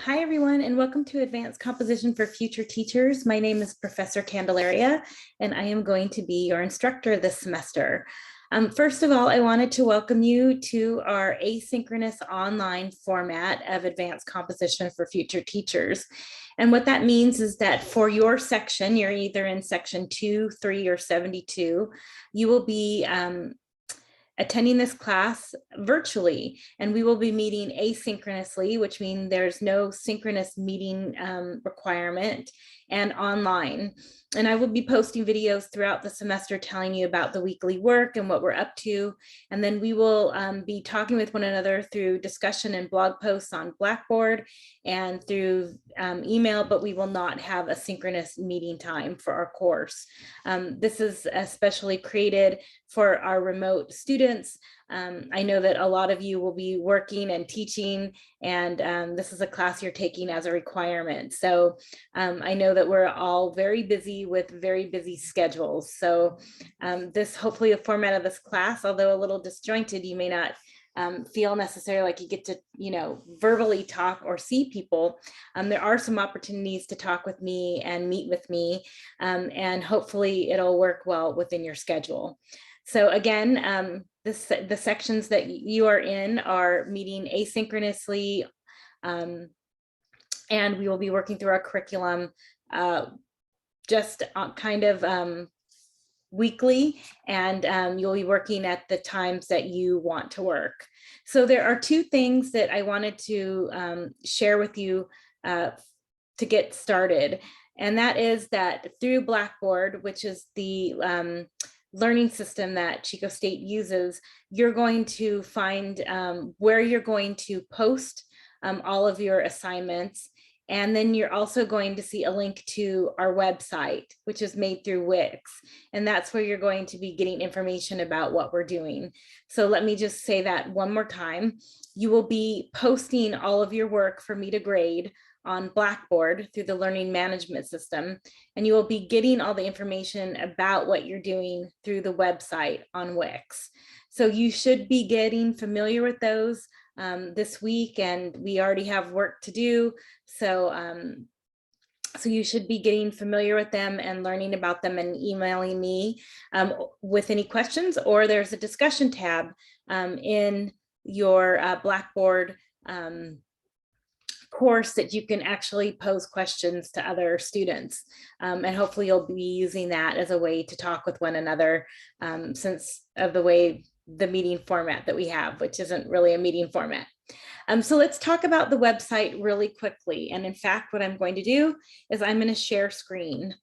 Hi, everyone, and welcome to Advanced Composition for Future Teachers. My name is Professor Candelaria, and I am going to be your instructor this semester. First of all, I wanted to welcome you to our asynchronous online format of Advanced Composition for Future Teachers. And what that means is that for your section, you're either in section 2, 3, or 72, you will be attending this class virtually, and we will be meeting asynchronously, which means there's no synchronous meeting requirement, and online. And I will be posting videos throughout the semester telling you about the weekly work and what we're up to. And then we will be talking with one another through discussion and blog posts on Blackboard and through email, but we will not have a synchronous meeting time for our course. This is especially created for our remote students. I know that a lot of you will be working and teaching, and this is a class you're taking as a requirement. So I know that we're all very busy with very busy schedules. So this, hopefully the format of this class, although a little disjointed, you may not feel necessarily like you get to, verbally talk or see people. There are some opportunities to talk with me and meet with me, and hopefully it'll work well within your schedule. So again, the sections that you are in are meeting asynchronously, and we will be working through our curriculum just kind of weekly, and you'll be working at the times that you want to work. So there are two things that I wanted to share with you to get started, and that is that through Blackboard, which is the learning system that Chico State uses, you're going to find where you're going to post all of your assignments. And then you're also going to see a link to our website, which is made through Wix. And that's where you're going to be getting information about what we're doing. So let me just say that one more time. You will be posting all of your work for me to grade on Blackboard through the learning management system. And you will be getting all the information about what you're doing through the website on Wix. So you should be getting familiar with those this week, and we already have work to do. So you should be getting familiar with them and learning about them and emailing me with any questions, or there's a discussion tab in your Blackboard course that you can actually pose questions to other students. And hopefully you'll be using that as a way to talk with one another since of the way the meeting format that we have, which isn't really a meeting format. So let's talk about the website really quickly. And in fact, what I'm going to do is I'm going to share screen.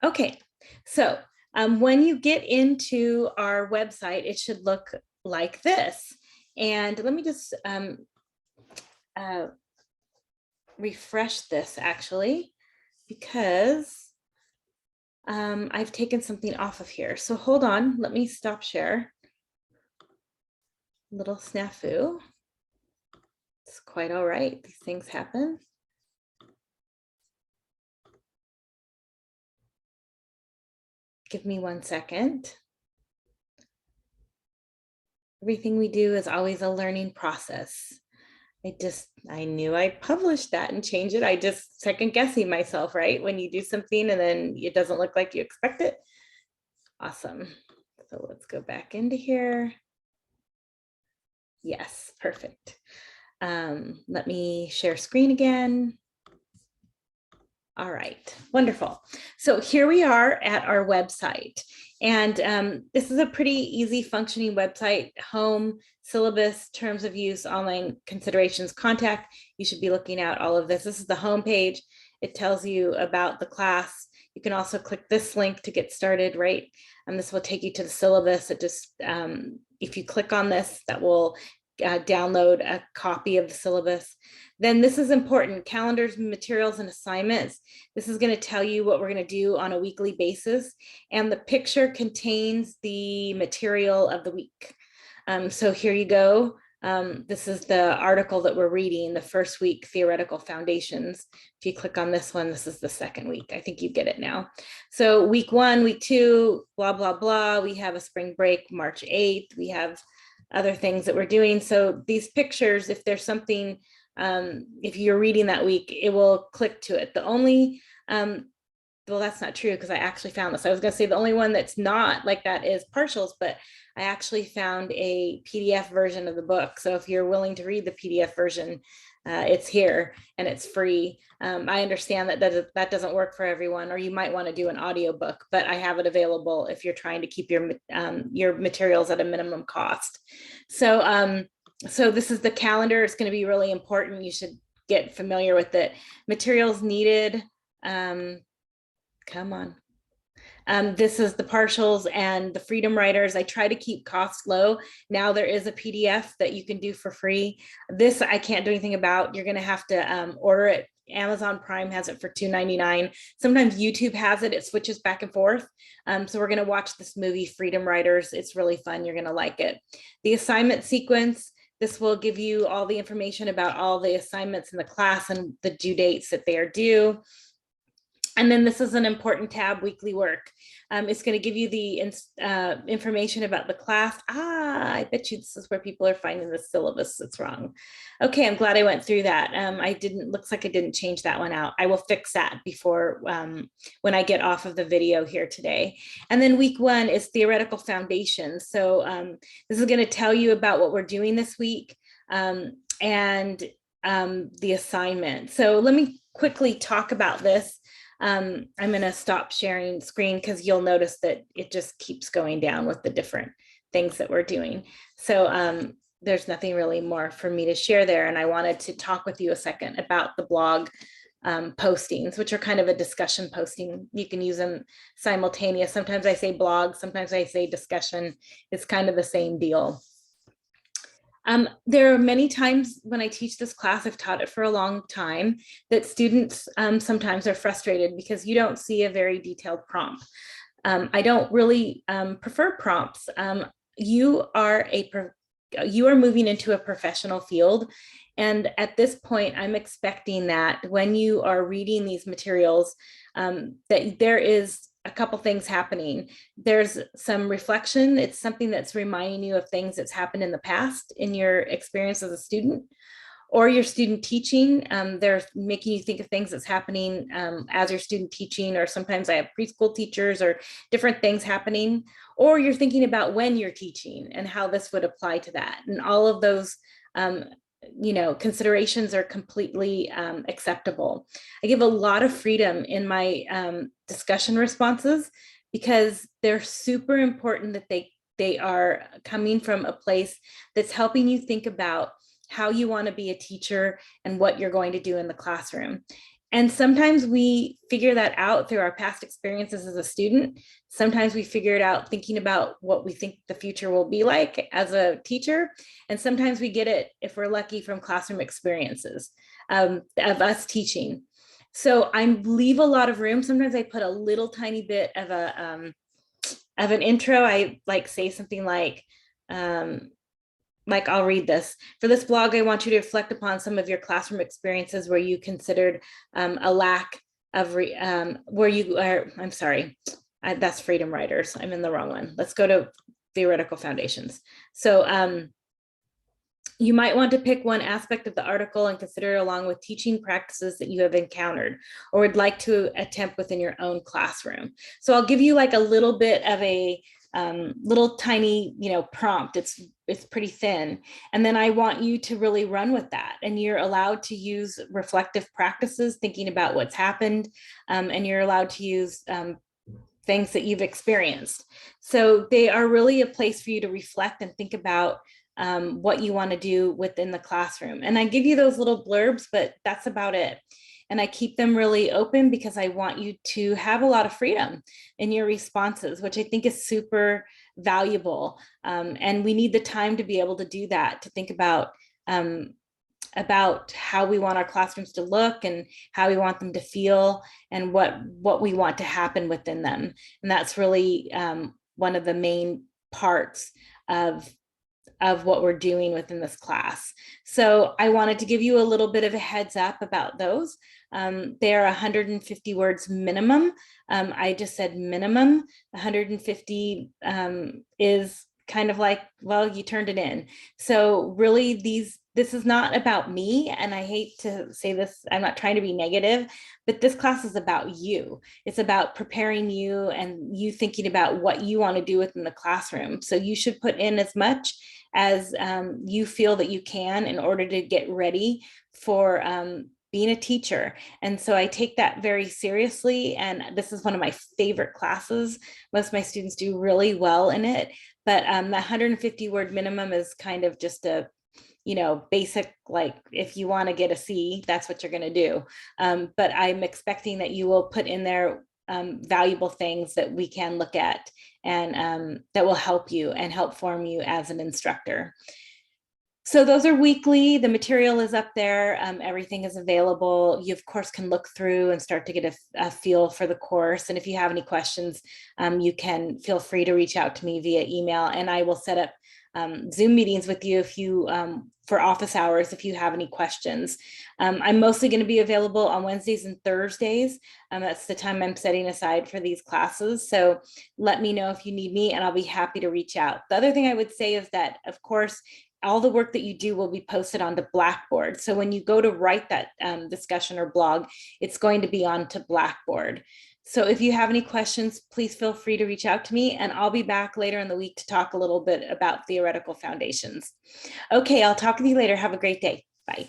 Okay, so when you get into our website, it should look like this. And let me just refresh this actually, because I've taken something off of here. So hold on, let me stop share. Little snafu. It's quite all right. These things happen. Give me 1 second. Everything we do is always a learning process. I knew I published that and changed it. I just second guessing myself, right? When you do something and then it doesn't look like you expect it. Awesome. So let's go back into here. Yes, perfect. Let me share screen again. All right, wonderful. So here we are at our website. And this is a pretty easy functioning website: home, syllabus, terms of use, online considerations, contact. You should be looking at all of this. This is the home page. It tells you about the class. You can also click this link to get started, right? And this will take you to the syllabus. It just, if you click on this, that will download a copy of the syllabus. Then this is important: calendars, materials, and assignments. This is going to tell you what we're going to do on a weekly basis. And the picture contains the material of the week. So here you go. This is the article that we're reading, the first week, Theoretical Foundations. If you click on this one, this is the second week. I think you get it now. So week 1, week 2, blah, blah, blah. We have a spring break, March 8th. We have other things that we're doing. So these pictures, if there's something, if you're reading that week, it will click to it. The only, well, that's not true because I actually found this. I was going to say the only one that's not like that is partials, but I actually found a PDF version of the book. So if you're willing to read the PDF version, it's here and it's free. I understand that doesn't work for everyone, or you might want to do an audiobook, but I have it available if you're trying to keep your materials at a minimum cost. So, so this is the calendar. It's going to be really important. You should get familiar with it. Materials needed. Come on. This is the partials and the freedom writers. I try to keep costs low. Now there is a PDF that you can do for free. This I can't do anything about. You're going to have to order it. Amazon Prime has it for $2.99. Sometimes YouTube has it. It switches back and forth. So we're going to watch this movie, Freedom Writers. It's really fun. You're going to like it. The assignment sequence. This will give you all the information about all the assignments in the class and the due dates that they are due. And then this is an important tab, weekly work. It's going to give you the information about the class. I bet you this is where people are finding the syllabus that's wrong. Okay, I'm glad I went through that. Looks like I didn't change that one out. I will fix that before when I get off of the video here today. And then week 1 is theoretical foundation. So this is going to tell you about what we're doing this week and the assignment. So let me quickly talk about this. I'm going to stop sharing screen because you'll notice that it just keeps going down with the different things that we're doing. So there's nothing really more for me to share there. And I wanted to talk with you a second about the blog postings, which are kind of a discussion posting. You can use them simultaneous. Sometimes I say blog, sometimes I say discussion. It's kind of the same deal. There are many times when I teach this class, I've taught it for a long time, that students sometimes are frustrated because you don't see a very detailed prompt. I don't really prefer prompts. You are moving into a professional field. And at this point, I'm expecting that when you are reading these materials, that there is a couple things happening. There's some reflection. It's something that's reminding you of things that's happened in the past in your experience as a student, or your student teaching. They're making you think of things that's happening as your student teaching, or sometimes I have preschool teachers or different things happening, or you're thinking about when you're teaching and how this would apply to that. And all of those considerations are completely acceptable. I give a lot of freedom in my discussion responses because they're super important that they are coming from a place that's helping you think about how you want to be a teacher and what you're going to do in the classroom. And sometimes we figure that out through our past experiences as a student. Sometimes we figure it out thinking about what we think the future will be like as a teacher. And sometimes we get it, if we're lucky, from classroom experiences of us teaching. So I leave a lot of room. Sometimes I put a little tiny bit of an intro. I say something like I'll read this. For this blog, I want you to reflect upon some of your classroom experiences where you considered a lack of, where you are, I'm sorry, that's Freedom Writers. I'm in the wrong one. Let's go to theoretical foundations. So you might want to pick one aspect of the article and consider it along with teaching practices that you have encountered or would like to attempt within your own classroom. So I'll give you like a little bit of a little tiny, prompt. It's pretty thin. And then I want you to really run with that. And you're allowed to use reflective practices, thinking about what's happened. And you're allowed to use things that you've experienced. So they are really a place for you to reflect and think about what you want to do within the classroom. And I give you those little blurbs, but that's about it. And I keep them really open because I want you to have a lot of freedom in your responses, which I think is super valuable. And we need the time to be able to do that, to think about how we want our classrooms to look and how we want them to feel and what we want to happen within them. And that's really one of the main parts of what we're doing within this class. So I wanted to give you a little bit of a heads up about those. They are 150 words minimum. I just said minimum. 150 is kind of like, well, you turned it in. So really this is not about me. And I hate to say this, I'm not trying to be negative, but this class is about you. It's about preparing you and you thinking about what you want to do within the classroom. So you should put in as much as you feel that you can in order to get ready for being a teacher. And so I take that very seriously. And this is one of my favorite classes. Most of my students do really well in it. But the 150 word minimum is kind of just a, basic, like if you want to get a C, that's what you're going to do. But I'm expecting that you will put in there valuable things that we can look at and that will help you and help form you as an instructor. So those are weekly. The material is up there. Everything is available. You, of course, can look through and start to get a feel for the course. And if you have any questions, you can feel free to reach out to me via email, and I will set up Zoom meetings with you if you for office hours if you have any questions. I'm mostly going to be available on Wednesdays and Thursdays. That's the time I'm setting aside for these classes. So let me know if you need me and I'll be happy to reach out. The other thing I would say is that, of course, all the work that you do will be posted onto Blackboard. So when you go to write that discussion or blog, it's going to be onto Blackboard. So if you have any questions, please feel free to reach out to me, and I'll be back later in the week to talk a little bit about theoretical foundations. Okay, I'll talk with you later. Have a great day. Bye.